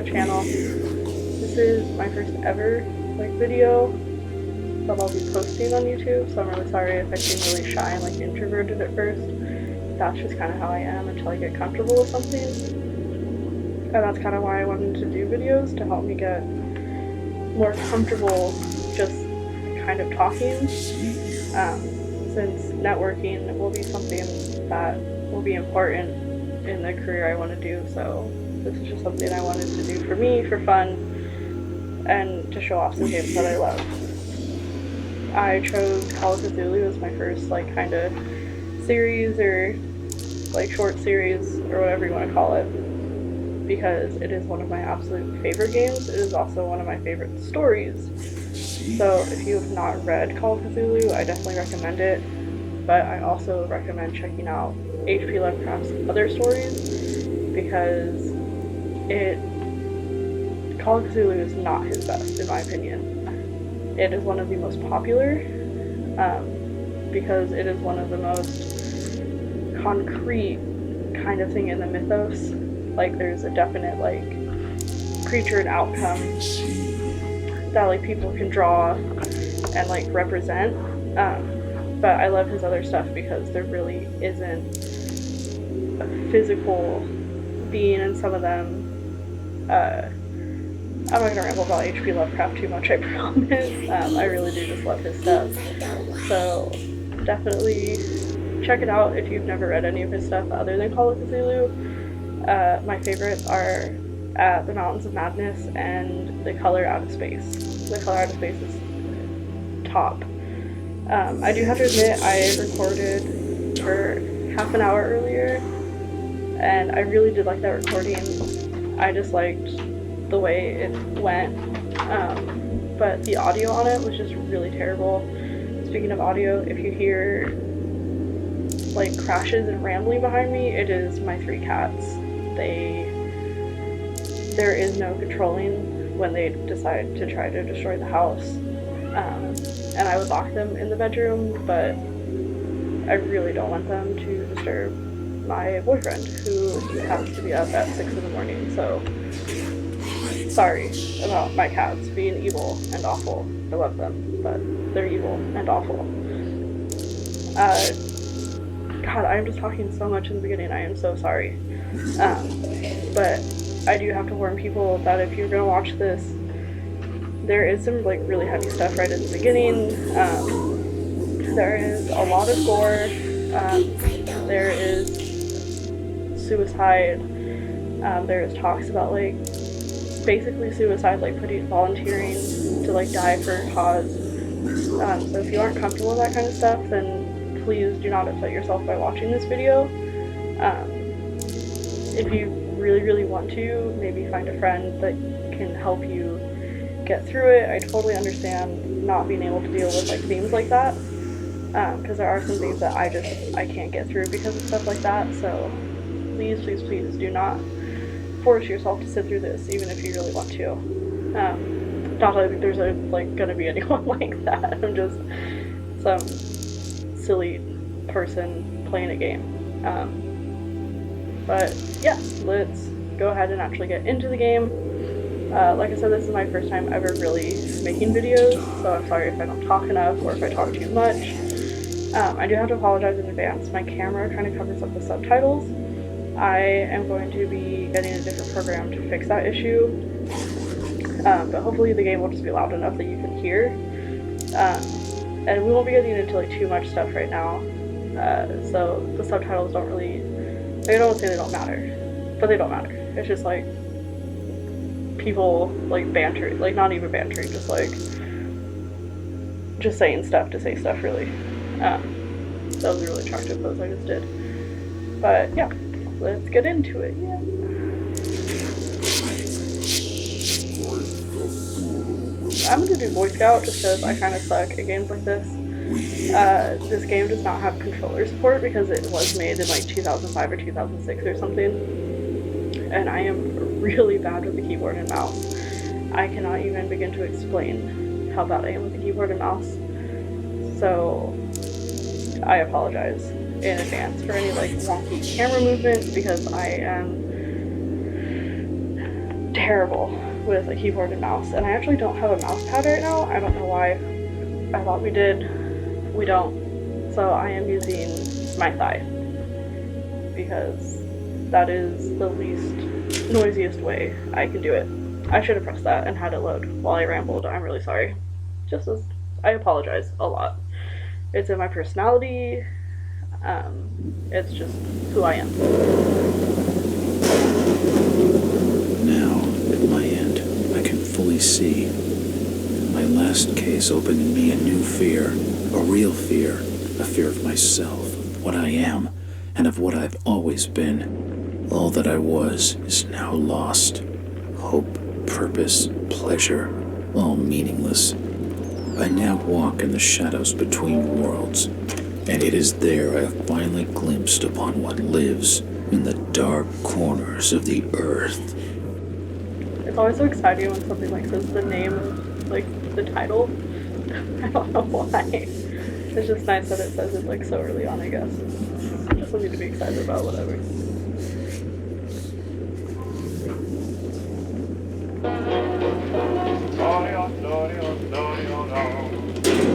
the channel. This is my first ever like video that I'll be posting on YouTube, so I'm really sorry if I seem really shy and like introverted at first. That's just kind of how I am until I get comfortable with something. And that's kind of why I wanted to do videos, to help me get more comfortable just kind of talking. Since networking will be something that will be important in the career I want to do, so this is just something I wanted to do for me, for fun, and to show off some games that I love. I chose Call of Cthulhu as my first like kind of series, or like short series, or whatever you want to call it, because it is one of my absolute favorite games. It is also one of my favorite stories. So if you have not read Call of Cthulhu, I definitely recommend it, but I also recommend checking out H.P. Lovecraft's other stories, because Call of Cthulhu is not his best, in my opinion. It is one of the most popular, because it is one of the most concrete kind of thing in the mythos. Like, there's a definite like creature and outcome that like people can draw and like represent, but I love his other stuff because there really isn't a physical being in some of them. I'm not gonna ramble about H.P. Lovecraft too much, I promise. I really do just love his stuff, so definitely check it out if you've never read any of his stuff other than Call of Cthulhu. My favorites are The Mountains of Madness and The Color Out of Space. The Color Out of Space is top. I do have to admit, I recorded for half an hour earlier, and I really did like that recording. I just liked the way it went, but the audio on it was just really terrible. Speaking of audio, if you hear like crashes and rambling behind me, it is my 3 cats. There is no controlling when they decide to try to destroy the house, and I would lock them in the bedroom, but I really don't want them to disturb my boyfriend, who happens to be up at 6 in the morning, so sorry about my cats being evil and awful. I love them, but they're evil and awful. God, I'm just talking so much in the beginning, I am so sorry. But I do have to warn people that if you're gonna watch this, there is some like really heavy stuff right at the beginning. There is a lot of gore. There is suicide. There is talks about like basically suicide, like volunteering to like die for a cause. So if you aren't comfortable with that kind of stuff, then please do not upset yourself by watching this video. If you really want to, maybe find a friend that can help you get through it. I totally understand not being able to deal with like themes like that, because there are some things that I can't get through because of stuff like that. So please do not force yourself to sit through this, even if you really want to. Not that I think there's gonna be anyone like that. I'm just some silly person playing a game. But yeah, let's go ahead and actually get into the game. Like I said, this is my first time ever really making videos, so I'm sorry if I don't talk enough or if I talk too much. I do have to apologize in advance. My camera kind of covers up the subtitles. I am going to be getting a different program to fix that issue, but hopefully the game will just be loud enough that you can hear. And we won't be getting into like too much stuff right now, so the subtitles don't really, I don't say they don't matter, but they don't matter. It's just like people like banter, like not even bantering, just saying stuff to say stuff, really. That was a really attractive pose I just did. But yeah, let's get into it. Yeah. I'm gonna do Boy Scout just because I kind of suck at games like this. This game does not have controller support because it was made in like 2005 or 2006 or something, and I am really bad with the keyboard and mouse. I cannot even begin to explain how bad I am with the keyboard and mouse, so I apologize in advance for any like wonky camera movements, because I am terrible with a keyboard and mouse, and I actually don't have a mouse pad right now. I don't know why. I thought we did. We don't. So I am using my thigh because that is the least noisiest way I can do it. I should have pressed that and had it load while I rambled. I'm really sorry. I apologize a lot. It's in my personality. It's just who I am. Now, at my end, I can fully see. My last case opened in me a new fear, a real fear, a fear of myself, of what I am, and of what I've always been. All that I was is now lost. Hope, purpose, pleasure, all meaningless. I now walk in the shadows between worlds, and it is there I have finally glimpsed upon what lives in the dark corners of the earth. It's always so exciting when something like says the name of like the title. I don't know why. It's just nice that it says it like so early on, I guess. Just something to be excited about, whatever.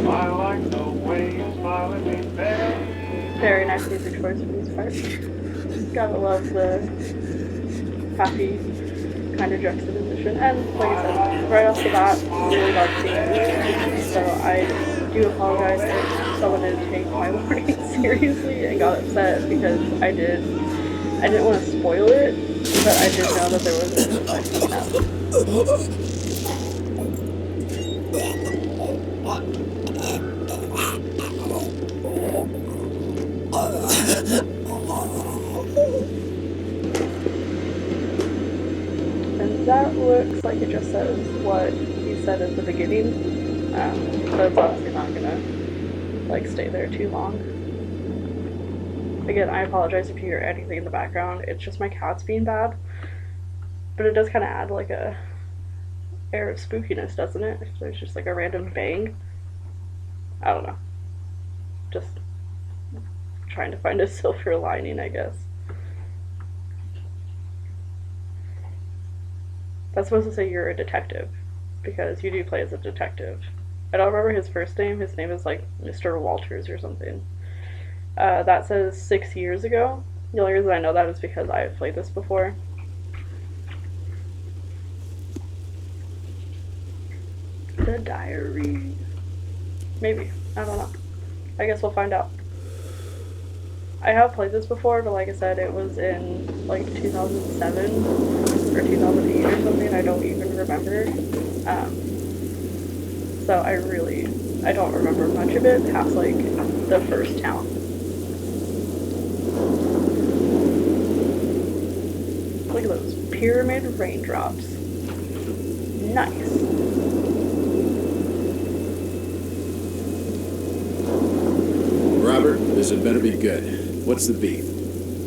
I like the way you smile at me, babe. Very nice music choice for these parts. Gotta love the happy kind of juxtaposition. And like I said, right off the bat, really dark scene. So I do apologize if someone didn't take my warning seriously and got upset because I didn't want to spoil it, but I did know that there was an infection now. And that looks like it just says what he said at the beginning, but it's obviously not gonna like stay there too long. Again, I apologize if you hear anything in the background. It's just my cats being bad, but it does kind of add like a air of spookiness, doesn't it? If there's just like a random bang. I don't know. Just trying to find a silver lining, I guess. That's supposed to say you're a detective, because you do play as a detective. I don't remember his first name. His name is like Mr. Walters or something. That says 6 years ago. The only reason I know that is because I've played this before. The diary. Maybe. I don't know. I guess we'll find out. I have played this before, but like I said, it was in like 2007 or 2008 or something. I don't even remember. So I don't remember much of it past like the first town. Look at those pyramid raindrops. Nice. Robert, this had better be good. What's the beef?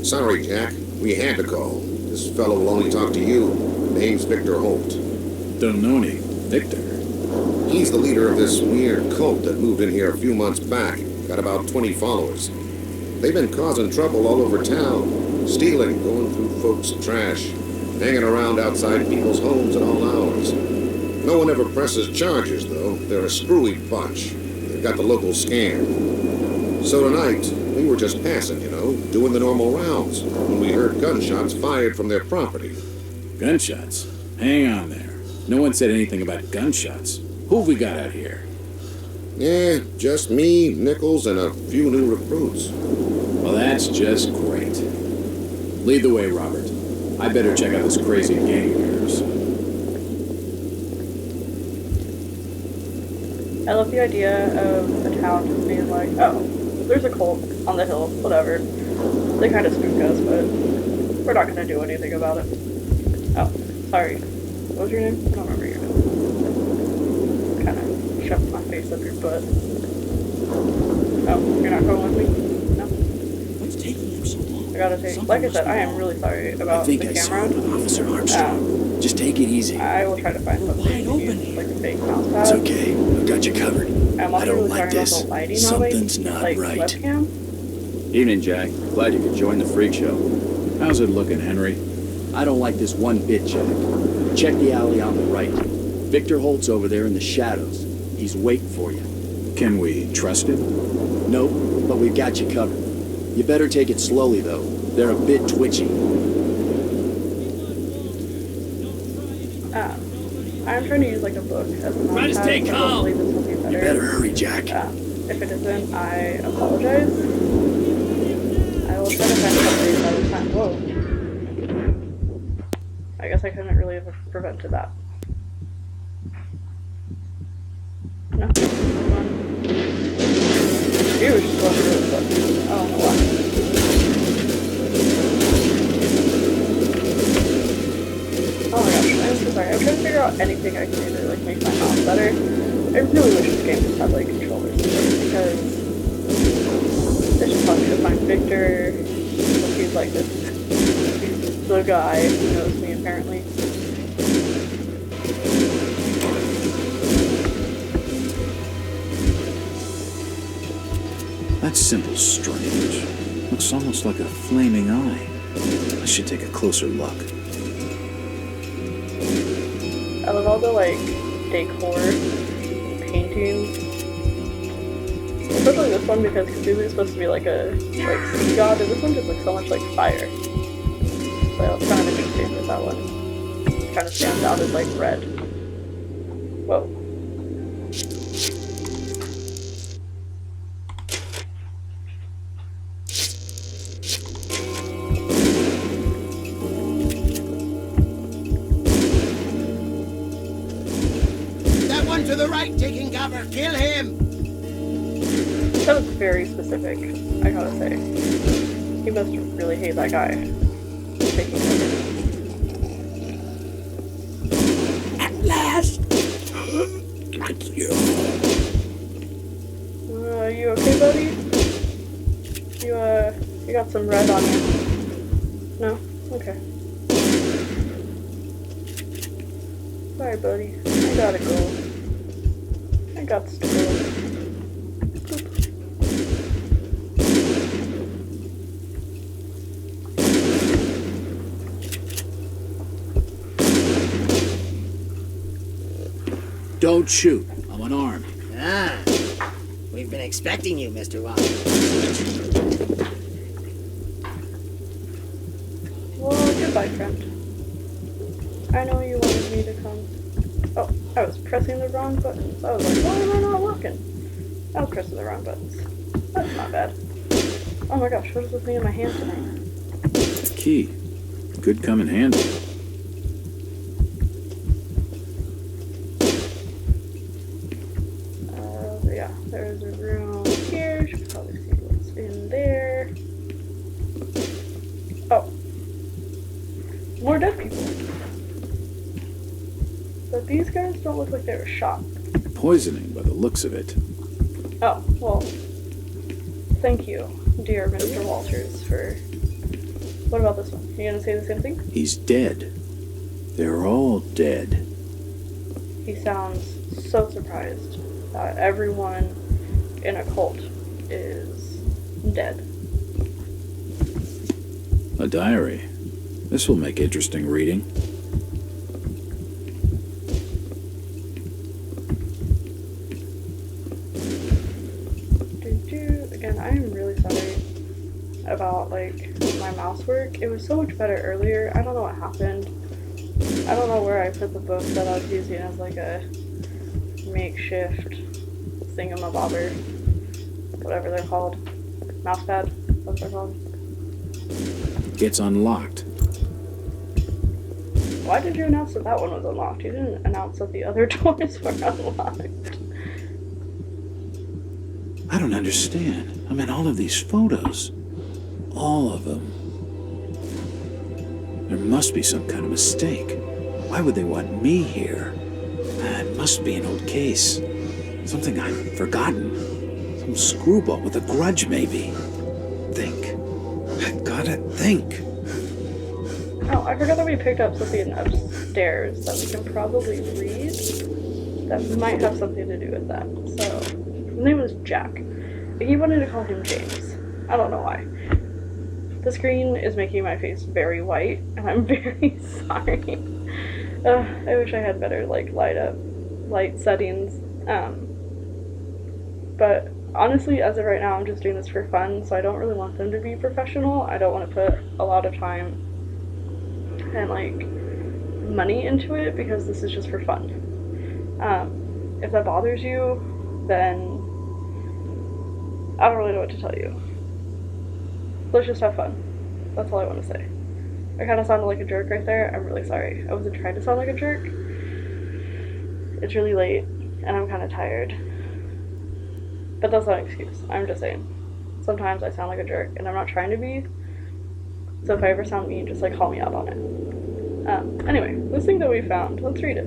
Sorry, Jack. We had to call. This fellow will only talk to you. Name's Victor Holt. Don't know any. Victor? He's the leader of this weird cult that moved in here a few months back. Got about 20 followers. They've been causing trouble all over town. Stealing, going through folks' trash, hanging around outside people's homes at all hours. No one ever presses charges, though. They're a screwy bunch. They've got the local scared. So tonight, we were just passing, doing the normal rounds, when we heard gunshots fired from their property. Gunshots? Hang on there. No one said anything about gunshots. Who have we got out here? Yeah, just me, Nichols, and a few new recruits. Well, that's just great. Lead the way, Robert. I better check out this crazy gang of yours. I love the idea of a town just being like, oh, there's a cult on the hill, whatever. They kind of spook us, but we're not going to do anything about it. Oh, sorry. What was your name? I don't remember your name. Kind of shoved my face up your butt. Oh, you're not going with me? No? What's taking him so long? I gotta take, like I said, I am really sorry about the camera. Officer Armstrong. Just take it easy. I will try to find something Wide to open use, here. like a fake mouse pad. It's okay. I've got you covered. I'm I also don't really like sorry this. about the lighting Something's on my, not like, right. webcam. Evening, Jack. Glad you could join the freak show. How's it looking, Henry? I don't like this one bit, Jack. Check the alley on the right. Victor Holt's over there in the shadows. He's waiting for you. Can we trust him? Nope, but we've got you covered. You better take it slowly, though. They're a bit twitchy. I'm trying to use like a book as a Try to stay so calm. hopefully this will be better. You better hurry, Jack. If it isn't, I apologize. I will try to find something by the time. Whoa. I guess I couldn't really have prevented that. No. He was just going really quick. I don't know why. Oh my gosh, I'm so sorry. I'm trying to figure out anything I can do to like make my mouse better. I really wish this game just had like controllers because it's just fun to find Victor. He's like this, the guy who knows me apparently. That symbol's strange. Looks almost like a flaming eye. I should take a closer look. I love all the like decor, paintings. Especially this one because Cthulhu is supposed to be like a sea god, and this one just looks so much like fire. So it's kind of interesting that that one kind of stands out as like red. Whoa. That one to the right taking cover. Kill him. That was very specific, I gotta say. He must really hate that guy. Taking cover. At last. You okay, buddy? You got some red on you. No? Okay. Sorry, buddy. I gotta go. I got to go. Don't shoot. I'm unarmed. Ah. We've been expecting you, Mr. Watt. Well, goodbye, friend. I know you wanted me to come. Oh, I was pressing the wrong buttons. I was like, why am I not walking? I was pressing the wrong buttons. That's not bad. Oh my gosh, what is this thing in my hand tonight? A key. Could come in handy. Yeah, there's a room here. You should probably see what's in there. Oh. More dead people. But these guys don't look like they were shot. Poisoning by the looks of it. Oh, well, thank you, dear Mr. Walters, for... What about this one? You gonna say the same thing? He's dead. They're all dead. He sounds so surprised that everyone in a cult is dead. A diary. This will make interesting reading. Again, I am really sorry about, like, my mouse work. It was so much better earlier. I don't know what happened. I don't know where I put the book that I was using as, like, a makeshift thingamabobber. Whatever they're called. Mousepad. That's what they're called. Gets unlocked. Why did you announce that that one was unlocked? You didn't announce that the other doors were unlocked. I don't understand. I mean, all of these photos. All of them. There must be some kind of mistake. Why would they want me here? It must be an old case. Something I've forgotten. Some screwball with a grudge, maybe. Think. I've gotta think. Oh, I forgot that we picked up something upstairs that we can probably read. That might have something to do with that. So, his name was Jack. He wanted to call him James. I don't know why. The screen is making my face very white, and I'm very sorry. I wish I had better like light settings. But honestly, as of right now, I'm just doing this for fun, so I don't really want them to be professional. I don't want to put a lot of time and like money into it because this is just for fun. If that bothers you, then I don't really know what to tell you. Let's just have fun. That's all I want to say. I kind of sounded like a jerk right there. I'm really sorry. I wasn't trying to sound like a jerk. It's really late, and I'm kind of tired. But that's not an excuse. I'm just saying. Sometimes I sound like a jerk, and I'm not trying to be. So if I ever sound mean, just like call me out on it. Anyway, this thing that we found, let's read it.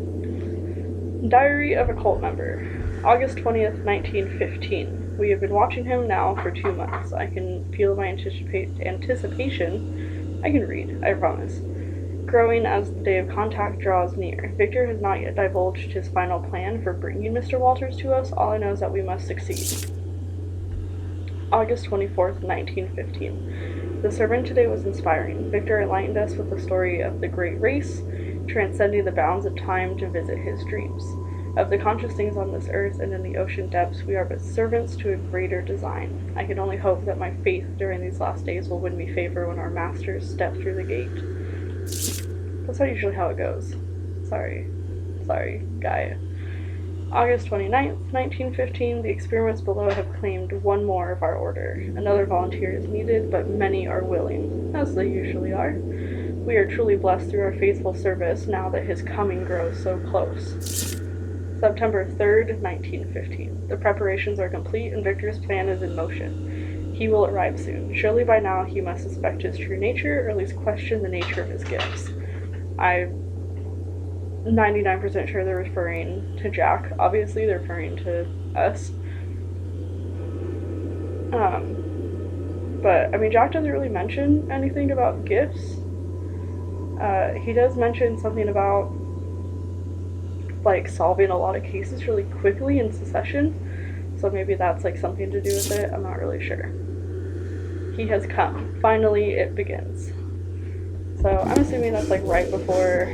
Diary of a Cult Member, August 20th, 1915. We have been watching him now for 2 months. I can feel my anticipation. I can read, I promise. Growing as the day of contact draws near. Victor has not yet divulged his final plan for bringing Mr. Walters to us. All I know is that we must succeed. August 24th, 1915. The sermon today was inspiring. Victor enlightened us with the story of the great race, transcending the bounds of time to visit his dreams. Of the conscious things on this earth and in the ocean depths, we are but servants to a greater design. I can only hope that my faith during these last days will win me favor when our masters step through the gate. That's not usually how it goes. Sorry, guy. August 29th, 1915, the experiments below have claimed one more of our order. Another volunteer is needed, but many are willing, as they usually are. We are truly blessed through our faithful service now that his coming grows so close. September 3rd, 1915. The preparations are complete and Victor's plan is in motion. He will arrive soon. Surely by now he must suspect his true nature, or at least question the nature of his gifts. I'm 99% sure they're referring to Jack. Obviously, they're referring to us. But, I mean, Jack doesn't really mention anything about gifts. He does mention something about, like, solving a lot of cases really quickly in succession. So maybe that's, like, something to do with it. I'm not really sure. He has come. Finally, it begins. So I'm assuming that's like right before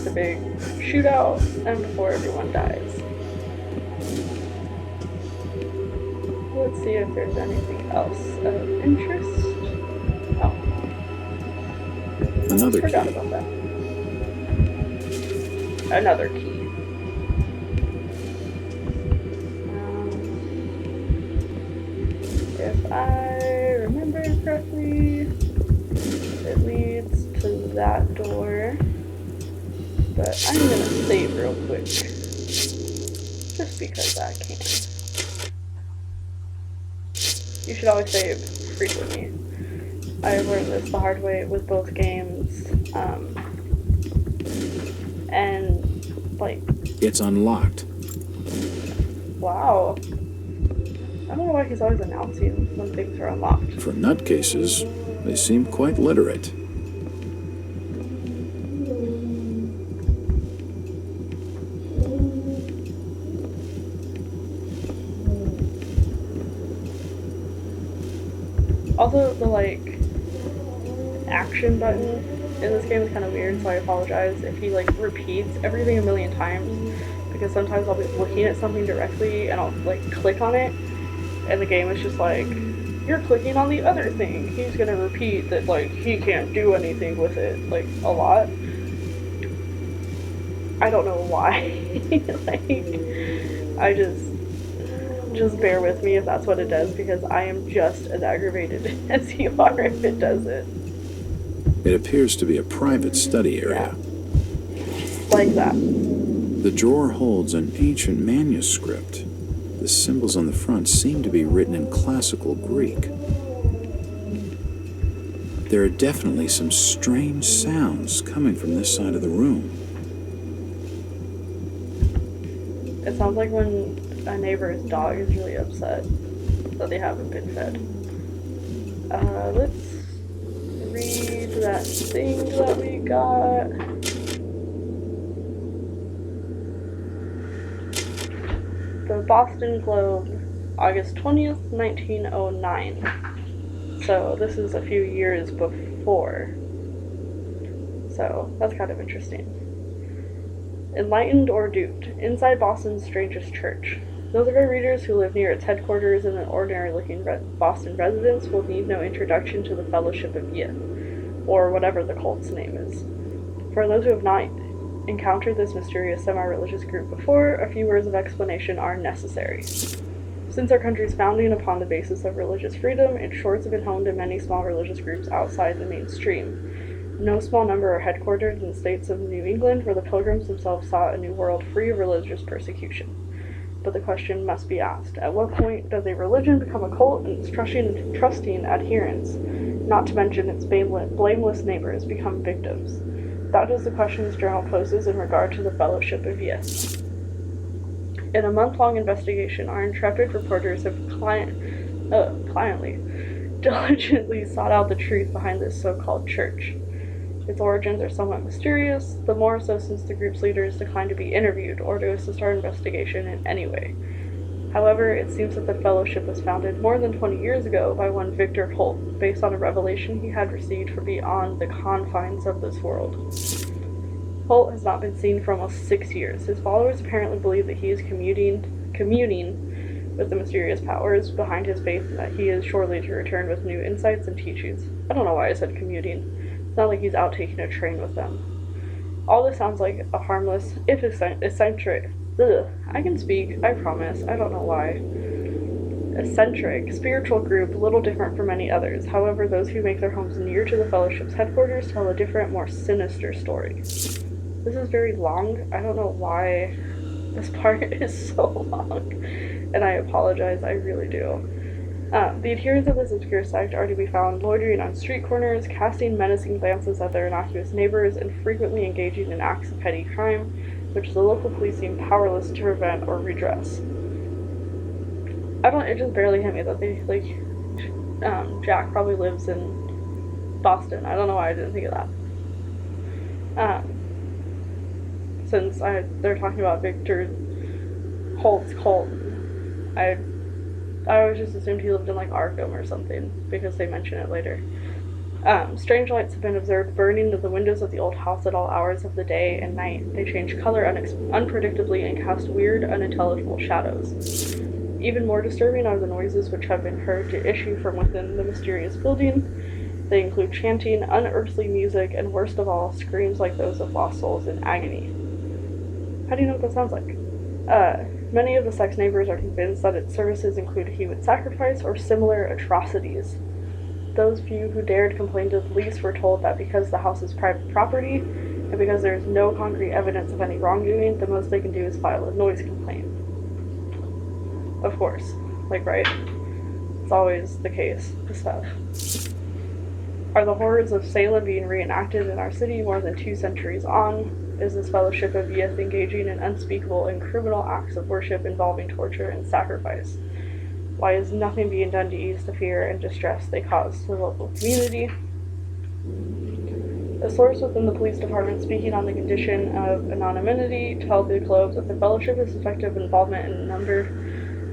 the big shootout and before everyone dies. Let's see if there's anything else of interest. Oh. Another Forgot key. about that. Another key. If I remember correctly, it leads to that door, but I'm gonna save real quick, just because I can. You should always save frequently. I learned this the hard way with both games, and like... It's unlocked. Wow. I don't know why he's always announcing when things are unlocked. For nutcases, they seem quite literate. Also, the, like, action button in this game is kind of weird, so I apologize if he, like, repeats everything a million times, because sometimes I'll be looking at something directly and I'll, like, click on it, and the game is just like, you're clicking on the other thing. He's gonna repeat that, like, he can't do anything with it, like, a lot. I don't know why. Like, I just bear with me if that's what it does, because I am just as aggravated as you are if it does it. It appears to be a private study area. Yeah. Like that. The drawer holds an ancient manuscript. The symbols on the front seem to be written in classical Greek. There are definitely some strange sounds coming from this side of the room. It sounds like when a neighbor's dog is really upset that they haven't been fed. Let's read that thing that we got. The Boston Globe, August 20th, 1909. So this is a few years before. So that's kind of interesting. Enlightened or duped? Inside Boston's strangest church. Those of our readers who live near its headquarters and an ordinary-looking Boston residents will need no introduction to the Fellowship of Yith, or whatever the cult's name is. For those who have not encountered this mysterious semi-religious group before, a few words of explanation are necessary. Since our country's founding upon the basis of religious freedom, its shores have been home to many small religious groups outside the mainstream. No small number are headquartered in the states of New England, where the Pilgrims themselves sought a new world free of religious persecution. But the question must be asked, at what point does a religion become a cult and its trusting adherents, not to mention its blameless neighbors, become victims? That is the question this journal poses in regard to the Fellowship of Yith. In a month-long investigation, our intrepid reporters have diligently sought out the truth behind this so-called church. Its origins are somewhat mysterious, the more so since the group's leaders declined to be interviewed or to assist our investigation in any way. However, it seems that the Fellowship was founded more than 20 years ago by one Victor Holt, based on a revelation he had received from beyond the confines of this world. Holt has not been seen for almost 6 years. His followers apparently believe that he is communing with the mysterious powers behind his faith and that he is shortly to return with new insights and teachings. I don't know why I said commuting. It's not like he's out taking a train with them. All this sounds like a harmless, if eccentric, I can speak, I promise, I don't know why. Eccentric, spiritual group, little different from many others. However, those who make their homes near to the Fellowship's headquarters tell a different, more sinister story. This is very long. I don't know why this part is so long, and I apologize, I really do. The adherents of this obscure sect are to be found loitering on street corners, casting menacing glances at their innocuous neighbors, and frequently engaging in acts of petty crime, which the local police seem powerless to prevent or redress. It just barely hit me that Jack probably lives in Boston. I don't know why I didn't think of that. Since they're talking about Victor Holt's cult, I always just assumed he lived in, Arkham or something, because they mention it later. Strange lights have been observed burning to the windows of the old house at all hours of the day and night. They change color unpredictably and cast weird, unintelligible shadows. Even more disturbing are the noises which have been heard to issue from within the mysterious building. They include chanting, unearthly music, and worst of all, screams like those of lost souls in agony. How do you know what that sounds like? Many of the sect's neighbors are convinced that its services include human sacrifice or similar atrocities. Those few who dared complain to the police were told that because the house is private property, and because there is no concrete evidence of any wrongdoing, the most they can do is file a noise complaint. Of course. Right? It's always the case, this stuff. Are the horrors of Salem being reenacted in our city more than 2 centuries on? Is this Fellowship of Yith engaging in unspeakable and criminal acts of worship involving torture and sacrifice? Why is nothing being done to ease the fear and distress they cause to the local community? A source within the police department speaking on the condition of anonymity told the Globe that the Fellowship's effective involvement in a number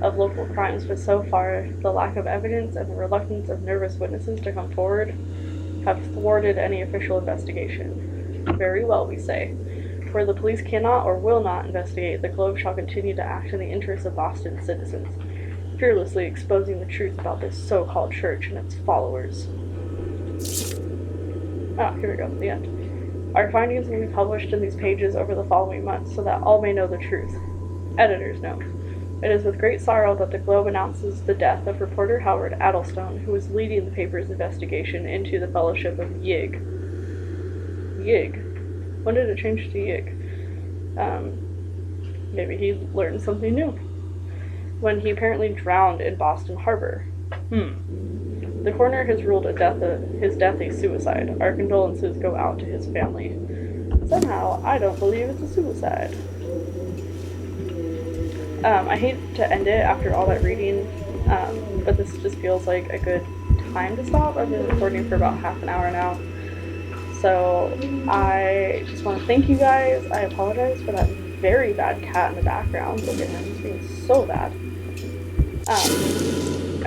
of local crimes, but so far the lack of evidence and the reluctance of nervous witnesses to come forward have thwarted any official investigation. Very well, we say. Where the police cannot or will not investigate, the Globe shall continue to act in the interests of Boston's citizens, fearlessly exposing the truth about this so-called church and its followers. Here we go, the end. Our findings will be published in these pages over the following months so that all may know the truth. Editor's note. It is with great sorrow that the Globe announces the death of reporter Howard Addlestone, who was leading the paper's investigation into the Fellowship of Yig. Yig? When did it change to Yig? Maybe he learned something new. When he apparently drowned in Boston Harbor. The coroner has ruled his death a suicide. Our condolences go out to his family. Somehow, I don't believe it's a suicide. I hate to end it after all that reading, but this just feels like a good time to stop. I've been recording for about half an hour now. So I just want to thank you guys. I apologize for that very bad cat in the background. Look at him, he's being so bad.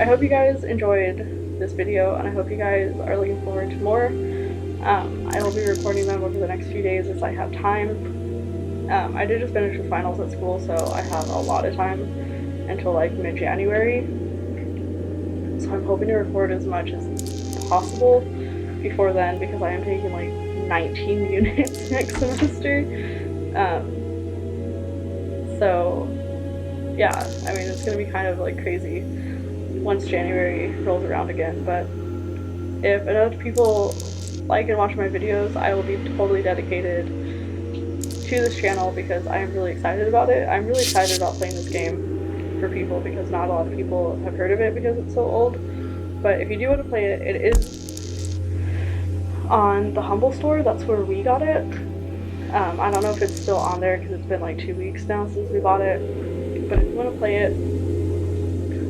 I hope you guys enjoyed this video, and I hope you guys are looking forward to more. I will be recording them over the next few days as I have time. I did just finish with finals at school, so I have a lot of time until like mid-January. So I'm hoping to record as much as possible before then, because I am taking like 19 units next semester. So yeah, I mean, it's gonna be kind of like crazy once January rolls around again, but if enough people like and watch my videos, I will be totally dedicated to this channel, because I am really excited about it. I'm really excited about playing this game for people, because not a lot of people have heard of it because it's so old. But if you do want to play it, it is on the Humble Store. That's where we got it. I don't know if it's still on there because it's been like 2 weeks now since we bought it. But if you want to play it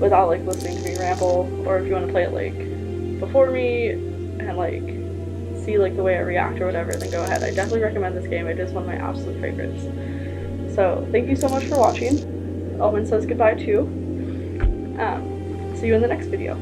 without like listening to me ramble, or if you want to play it like before me and like see like the way I react or whatever, then go ahead. I definitely recommend this game. It is one of my absolute favorites. So thank you so much for watching. Owen says goodbye too. See you in the next video.